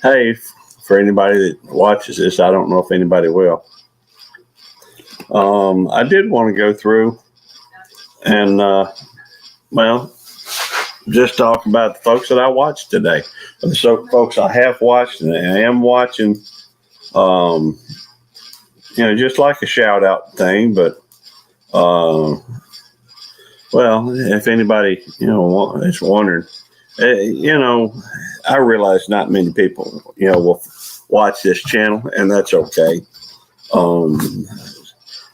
Hey, for anybody that watches this, I don't know if anybody will. I did want to go through and, well, just talk about the folks that I watched today. The folks I have watched and I am watching, um, just like a shout out thing. But, well, if anybody, is wondering, I realize not many people, will watch this channel, and that's okay.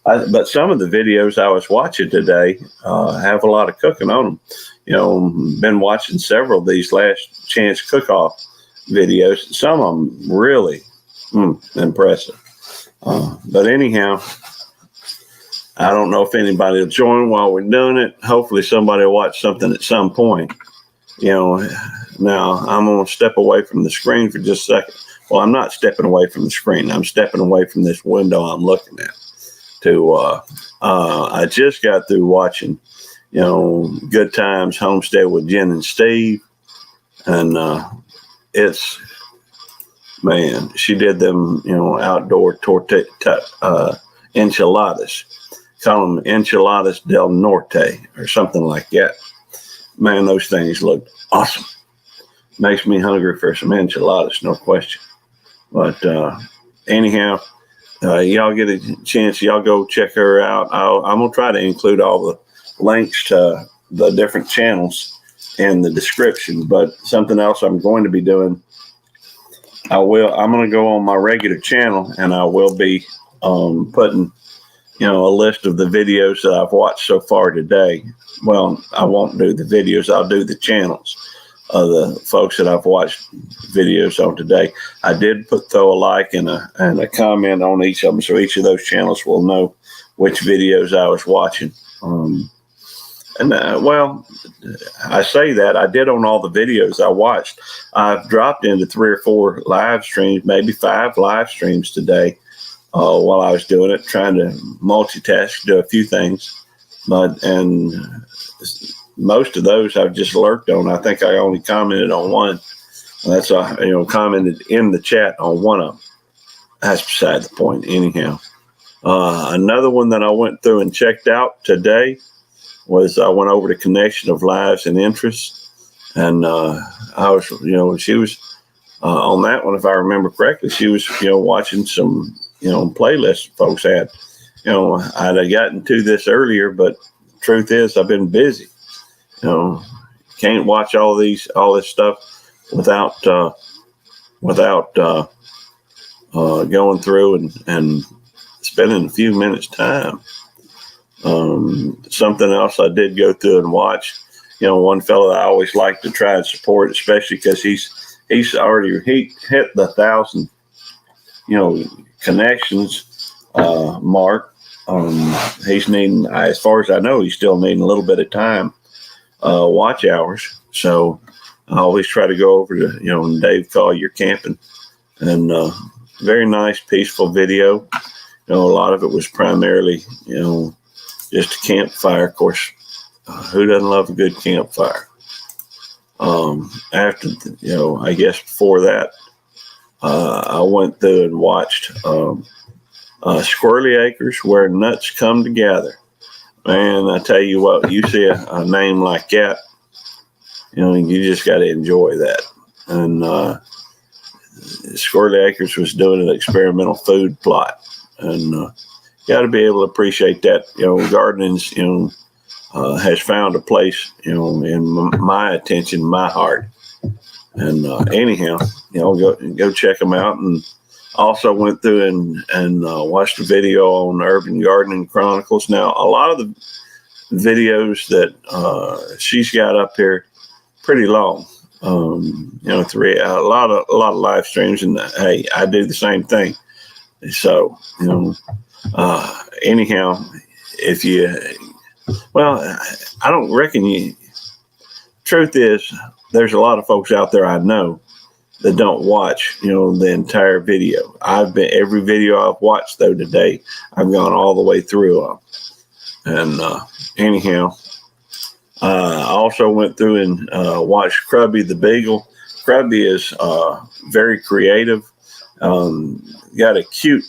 But some of the videos I was watching today have a lot of cooking on them. Been watching several of these last chance cook-off videos. Some of them really impressive. But anyhow, I don't know if anybody will join while we're doing it. Hopefully somebody will watch something at some point. Now I'm going to step away from the screen for just a second. Well, I'm not stepping away from the screen. I'm stepping away from this window I'm looking at. I just got through watching, Good Times Homestead with Jen and Steve. And she did them, outdoor enchiladas. Call them enchiladas del norte or something like that. Man, those things look awesome. Makes me hungry for some enchiladas, no question. But anyhow, y'all get a chance, y'all go check her out. I'm going to try to include all the links to the different channels in the description. But something else I'm going to be doing, I'm going to go on my regular channel and I will be putting a list of the videos that I've watched so far today. Well, I won't do the videos. I'll do the channels of the folks that I've watched videos on today. I did throw a like and a comment on each of them, so each of those channels will know which videos I was watching. Well, I say that I did on all the videos I watched. I've dropped into 3 or 4 live streams, maybe 5 live streams today. While I was doing it, trying to multitask, do a few things, and most of those I've just lurked on. I think I only commented on one. That's commented in the chat on one of them. That's beside the point. Anyhow, another one that I went through and checked out today was I went over to Connection of Lives and Interests, and I was, she was on that one, if I remember correctly. She was, watching some. Playlists folks had. I'd have gotten to this earlier, but the truth is I've been busy. Can't watch all this stuff without going through and spending a few minutes time. Something else I did go through and watch. One fellow that I always like to try and support, especially because he's already hit the 1,000. Connections mark. He's needing, as far as I know, he's still needing a little bit of time, watch hours. So I always try to go over to Dave Call Your Camping, and very nice, peaceful video. A lot of it was primarily just a campfire. Of course, who doesn't love a good campfire? After I guess before that, I went through and watched Squirrely Acres, Where Nuts Come Together. Man, I tell you what, you see a name like that, you just got to enjoy that. And Squirrely Acres was doing an experimental food plot, and got to be able to appreciate that. Gardening's has found a place in my attention, my heart. And anyhow, go check them out. And also went through and watched a video on Urban Gardening Chronicles. Now, a lot of the videos that she's got up here pretty long. A lot of live streams, and hey, I do the same thing. So anyhow, I don't reckon truth is, there's a lot of folks out there I know that don't watch, the entire video. Every video I've watched though today, I've gone all the way through. And anyhow, I also went through and watched Krubby the Beagle. Krubby is very creative. Got a cute,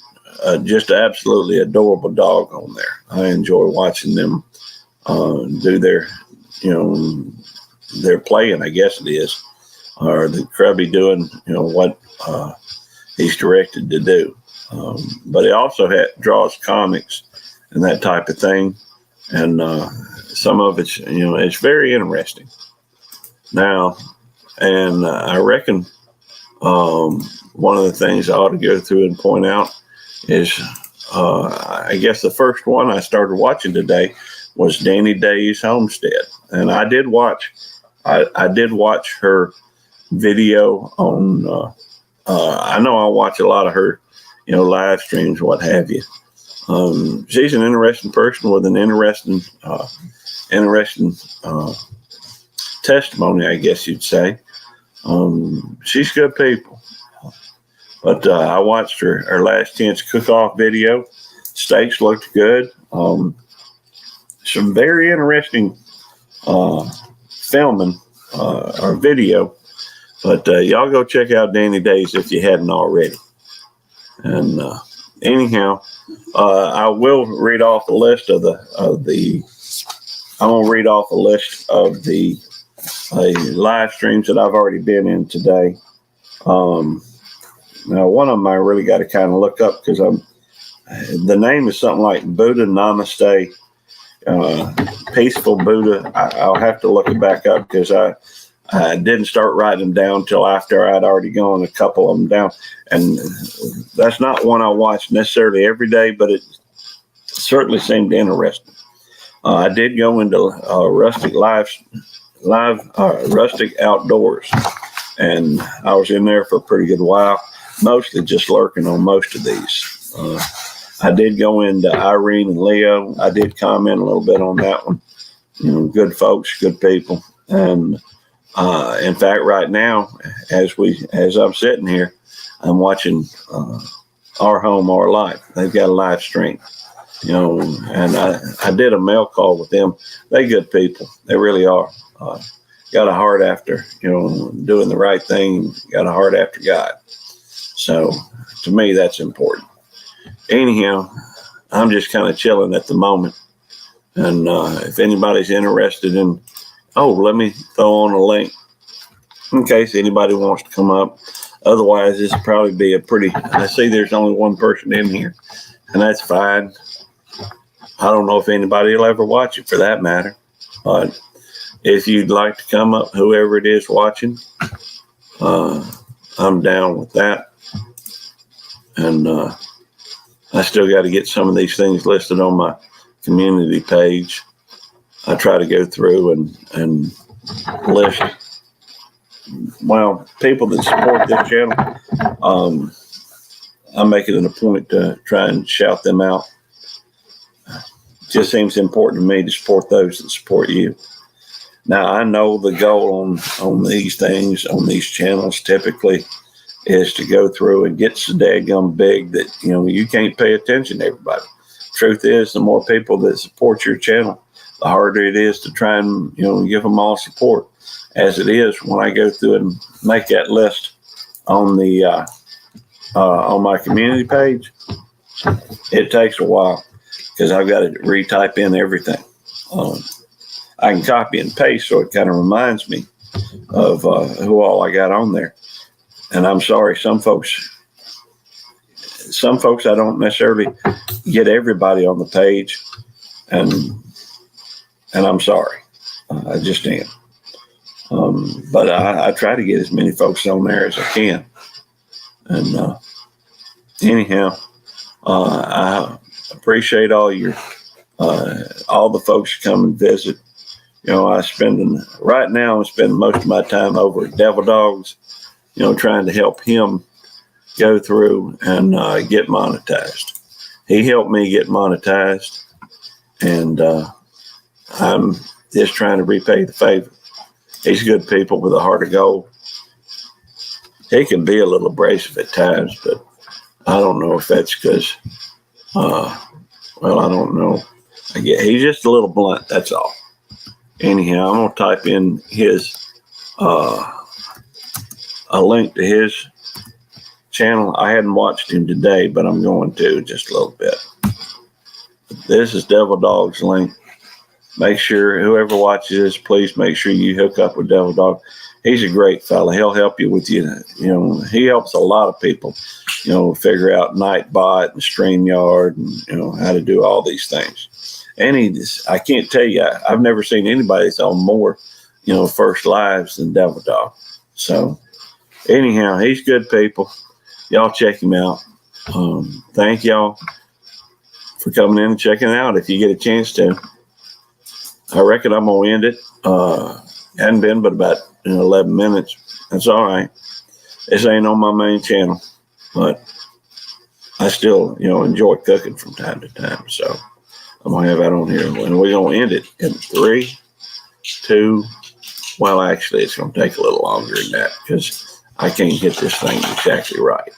just absolutely adorable dog on there. I enjoy watching them do their, their playing, I guess it is, or the Krubby doing, what he's directed to do. But he also draws comics and that type of thing. And some of it's, it's very interesting. Now, and I reckon one of the things I ought to go through and point out is, I guess the first one I started watching today was Danny Day's Homestead, and I did watch her video on. I know I watch a lot of her, live streams, what have you. She's an interesting person with an interesting testimony, I guess you'd say. She's good people. But I watched her last chance cook-off video. Steaks looked good. Some very interesting filming or video. But y'all go check out Danny Days if you hadn't already. And anyhow, I will read off a list of the. I'm gonna read off a list of the live streams that I've already been in today. Now, one of them I really got to kind of look up because the name is something like Buddha Namaste, Peaceful Buddha. I'll have to look it back up because I didn't start writing them down until after I'd already gone a couple of them down. And that's not one I watch necessarily every day, but it certainly seemed interesting. I did go into Rustic Rustic Outdoors, and I was in there for a pretty good while, mostly just lurking on most of these. I did go into Irene and Leo. I did comment a little bit on that one. Good folks, good people. And in fact, right now, as I'm sitting here, I'm watching Our Home, Our Life. They've got a live stream, and I did a mail call with them. They good people. They really are. Got a heart after, doing the right thing. Got a heart after God. So to me, that's important. Anyhow, I'm just kind of chilling at the moment. And if anybody's interested in, let me throw on a link in case anybody wants to come up. Otherwise, this will probably be I see there's only one person in here, and that's fine. I don't know if anybody will ever watch it for that matter. But if you'd like to come up, whoever it is watching, I'm down with that. And I still got to get some of these things listed on my community page. I try to go through and list, people that support this channel. I'm making it a point to try and shout them out. Just seems important to me to support those that support you. Now, I know the goal on these things, on these channels, typically is to go through and get so daggum big that, you can't pay attention to everybody. Truth is, the more people that support your channel, the harder it is to try and, give them all support. As it is, when I go through and make that list on the on my community page, it takes a while because I've got to retype in everything. I can copy and paste, so it kind of reminds me of who all I got on there. And I'm sorry, some folks I don't necessarily get everybody on the page, and I'm sorry, I just am. But I try to get as many folks on there as I can. And anyhow, I appreciate all the folks who come and visit. I'm spending most of my time over at Devil Dogs, trying to help him go through and get monetized. He helped me get monetized, and I'm just trying to repay the favor. He's good people with a heart of gold. He can be a little abrasive at times, but I don't know if that's because, I don't know. He's just a little blunt, that's all. anyhow, I'm gonna type in his a link to his channel. I hadn't watched him today, but I'm going to just a little bit. This is Devil Dog's link. Make sure whoever watches this, please make sure you hook up with Devil Dog. He's a great fella. He'll help you with he helps a lot of people, figure out Nightbot and StreamYard and, how to do all these things. And I can't tell you, I've never seen anybody that's on more, first lives than Devil Dog. So anyhow, he's good people. Y'all check him out. Thank y'all for coming in and checking it out if you get a chance to. I reckon I'm going to end it. Hadn't been but about 11 minutes. That's all right. This ain't on my main channel, but I still, enjoy cooking from time to time. So I'm going to have that on here. And we're going to end it in 3, 2. Well, actually, it's going to take a little longer than that because I can't get this thing exactly right.